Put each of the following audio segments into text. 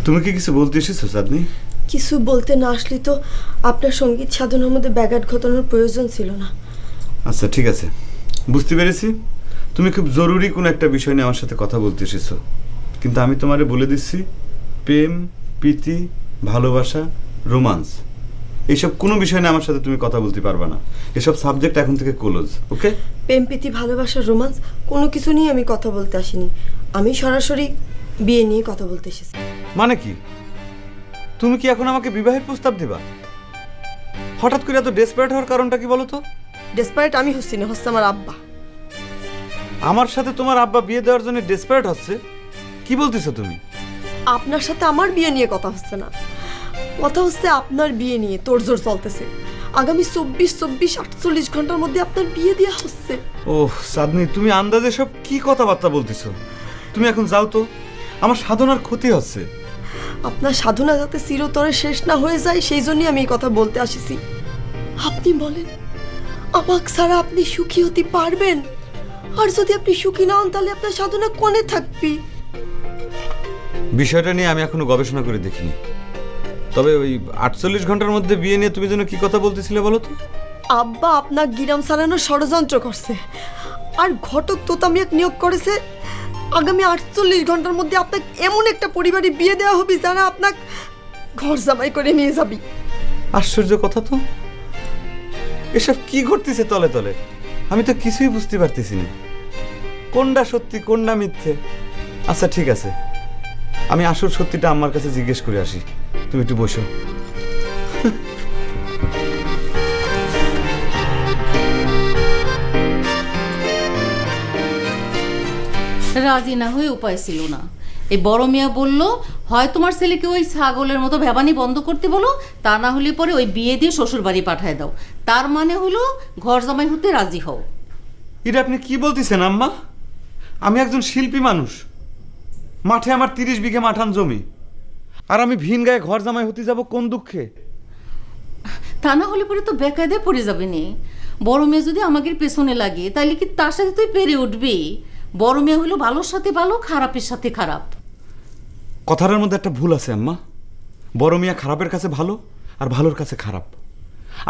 তুমি কি কিছু বলতে এসেছো চাঁদনি? কিছু বলতে না আসলে তো আপনার সঙ্গীত সাধনার মধ্যে ব্যাঘাত ঘটানোর প্রয়োজন ছিল না। আচ্ছা ঠিক আছে, বুঝতে পেরেছি তুমি খুব জরুরি কোনো একটা বিষয় নিয়ে আমার সাথে কথা বলতে এসেছো, কিন্তু আমি তোমারে বলে দিচ্ছি প্রেম, প্রীতি, ভালোবাসা, রোমান্স এইসব কোনো বিষয় নিয়ে আমার সাথে তুমি কথা বলতে পারবে না। এসব সাবজেক্ট এখন থেকে ক্লোজ, ওকে? প্রেম, প্রীতি, ভালোবাসা, রোমান্স কোনো কিছু নিয়ে আমি কথা বলতে আসিনি। আমি সরাসরি বিয়ে নিয়ে কথা বলতে এসেছি। মানে কি? তুমি কি এখন আমাকে বিবাহের প্রস্তাব দিবা? হঠাৎ করে এত ডেসপারেট হওয়ার কারণটা কি বলো তো? ডেসপারেট আমি হচ্ছি না, হচ্ছে আমার আব্বা। আমার সাথে তোমার আব্বা বিয়ে দেওয়ার জন্য ডেসপারেট হচ্ছে? কি বলতেছো তুমি? আপনার সাথে আমার বিয়ে নিয়ে কথা হচ্ছে না, কথা হচ্ছে আপনার বিয়ে নিয়ে তোড়জোড় চলতেছে। আগামী 24-48 ঘন্টার মধ্যে আপনার বিয়ে দেওয়া হচ্ছে। ওহ চাঁদনি, তুমি আন্দাজে সব কি কথাবার্তা বলতেছো? তুমি এখন যাও তো, আমার সাধনার ক্ষতি হচ্ছে। আপনার সাধনা যাতে চিরতরে শেষ না হয়ে যায় সেই জন্যই আমি এই কথা বলতে আসিছি। আপনি বলেন, আমাকে ছাড়া আপনি সুখী হতে পারবেন? আর যদি আপনি সুখী না হন তাহলে আপনার সাধনা কোনে থাকবি? বিষয়টা নিয়ে আমি এখনো গবেষণা করে দেখিনি, তবে ওই 48 ঘন্টার মধ্যে বিয়ে নিয়ে তুমি যেন কি কথা বলতেছিলে বলো তো? আব্বা আপনার গিরাম চালানোর ষড়যন্ত্র করছে, আর ঘটক তোতামিয়াক নিয়োগ করেছে আগামী 48 ঘন্টার মধ্যে আপনাকে এমন একটা পরিবারে বিয়ে দেওয়া হবে যারা আপনাকে ঘর জামাই করে নিয়ে যাবি। আশ্চর্য কথা তো, এসব কি ঘটতেছে তলে তলে? আমি তো কিছুই বুঝতে পারতেছি না, কোনটা সত্যি কোনটা মিথ্যে। আচ্ছা ঠিক আছে, আমি আসল সত্যিটা আমার কাছে জিজ্ঞেস করে আসি, তুমি একটু বসো। রাজি না হয়ে উপায় ছিল না। এই বড় মিয়া বলল, হয় তোমার ছেলেকে ওই ছাগলের মতো ভ্যাবানি বন্ধ করতে বলো, তা না হলে পরে ওই বিয়ে দিয়ে শ্বশুর বাড়ি পাঠায় দাও। তার মানে হলো ঘর জামাই হতে রাজি হও। এটা আপনি কি বলতেছেন আম্মা? আমি একজন শিল্পী মানুষ, মাঠে আমার 30 বিঘে মাঠান জমি, আর আমি ভিন গায়ে ঘর জামাই হতে যাব কোন দুঃখে? তা না হলে পরে তো বেকায়দায় পড়ে যাবে নি। বড় মেয়ে যদি আমাকে পেছনে লাগে তাহলে কি তার সাথে তুই পেরে উঠবি? বড় মেয়ে হলো ভালোর সাথে ভালো, খারাপের সাথে খারাপ। কথাটার মধ্যে একটা ভুল আছে আম্মা। বড় মিয়া খারাপের কাছে ভালো আর ভালোর কাছে খারাপ।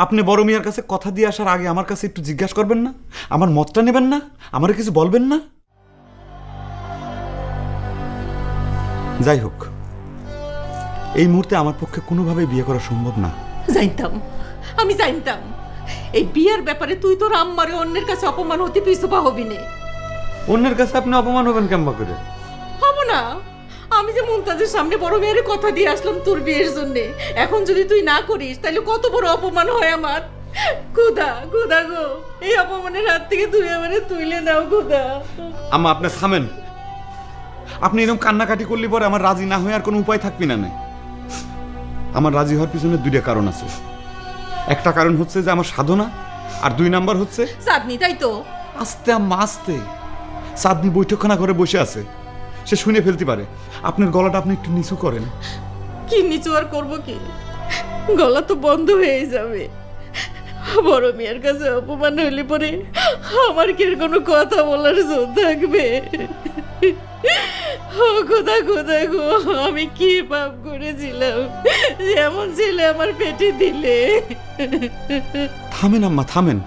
আপনি বড় মিয়ার কাছে কথা দিয়ে আসার আগে আমার কাছে একটু জিজ্ঞাসা করবেন না? আমার মতটা নেবেন না? আমার কিছু বলবেন না? যাই হোক, এই মুহূর্তে আমার পক্ষে কোনোভাবেই বিয়ে করা সম্ভব না। জানতাম, আমি জানতাম এই বিয়ের ব্যাপারে তুই তোর আম্মারে অন্যের কাছে অপমান হতে পিছপা হবি না। অন্যের কাছে আপনি অপমান হবেন কেমন করে? হব না। আমি যে মুমতাজের সামনে বড় মেয়ের কথা দিয়ে আসলাম তোর বিয়ের জন্য, এখন যদি তুই না করিস তাহলে কত বড় অপমান হয় আমার। খোদা খোদা গো, এই অপমানের হাত থেকে তুমি আমারে তুলে নাও খোদা। আম্মা আপনি থামেন। আপনি এরকম কান্নাকাটি করলে পরে আমার রাজি না হয়ে আর কোনো উপায় থাকবি না। আমার রাজি হওয়ার পিছনে দুইটা কারণ আছে। একটা কারণ হচ্ছে যে আমার সাধনা, আর 2 নাম্বার হচ্ছে চাঁদনি। তাই তো? আস্তে আম্মা আস্তে। চাঁদনি বৈঠকখানা ঘরে বসে আছে, সে শুনে ফেলতে পারে। আপনার গলাটা আপনি একটু নিচু করেন। কি নিচু আর করবো কি? গলা তো বন্ধ হয়ে যাবে। বড় মেয়ের কাছে অপমান হইলে পরে আমার কি কোনো কথা বলার জোর থাকবে? ও খোদা খোদা গো, আমি কি পাপ করেছিলাম যেমন ছেলে আমার পেটে দিলে? থামেন আম্মা থামেন।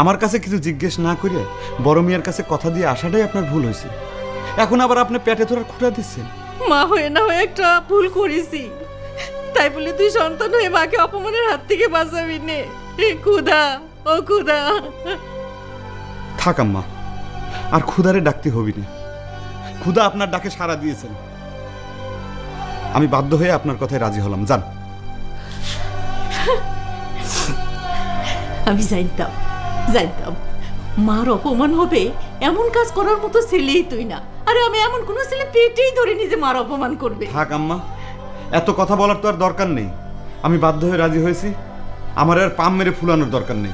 আমার কাছে কিছু জিজ্ঞেস না করে বড় মিয়ার কাছে কথা দিয়ে আসাটাই আপনার ভুল হয়েছে। এখন আবার আপনি পেটে ধরার খুঁটা দিচ্ছেন। মা হয়ে না হয়ে একটা ভুল করেছি, তাই বলে তুই সন্তান হয়ে মাকে অপমানের হাত থেকে বাঁচাবি নে? খুদা, ও খুদা। থাক আম্মা, আর খুদারে ডাকতে হবি না। খুদা আপনার ডাকে সাড়া দিয়েছেন। আমি বাধ্য হয়ে আপনার কথায় রাজি হলাম। যান। আমি জানতাম জানতাম মার অপমান হবে, এমন কাজ করার মতো ছেলেই তুই না। আরে আমি এমন কোন ছেলে পেটেই ধরিনি যে মার অপমান করবে। থাক আম্মা, এত কথা বলার তো আর দরকার নেই। আমি বাধ্য হয়ে রাজি হয়েছি, আমার আর পাম মেরে ফুলানোর দরকার নেই।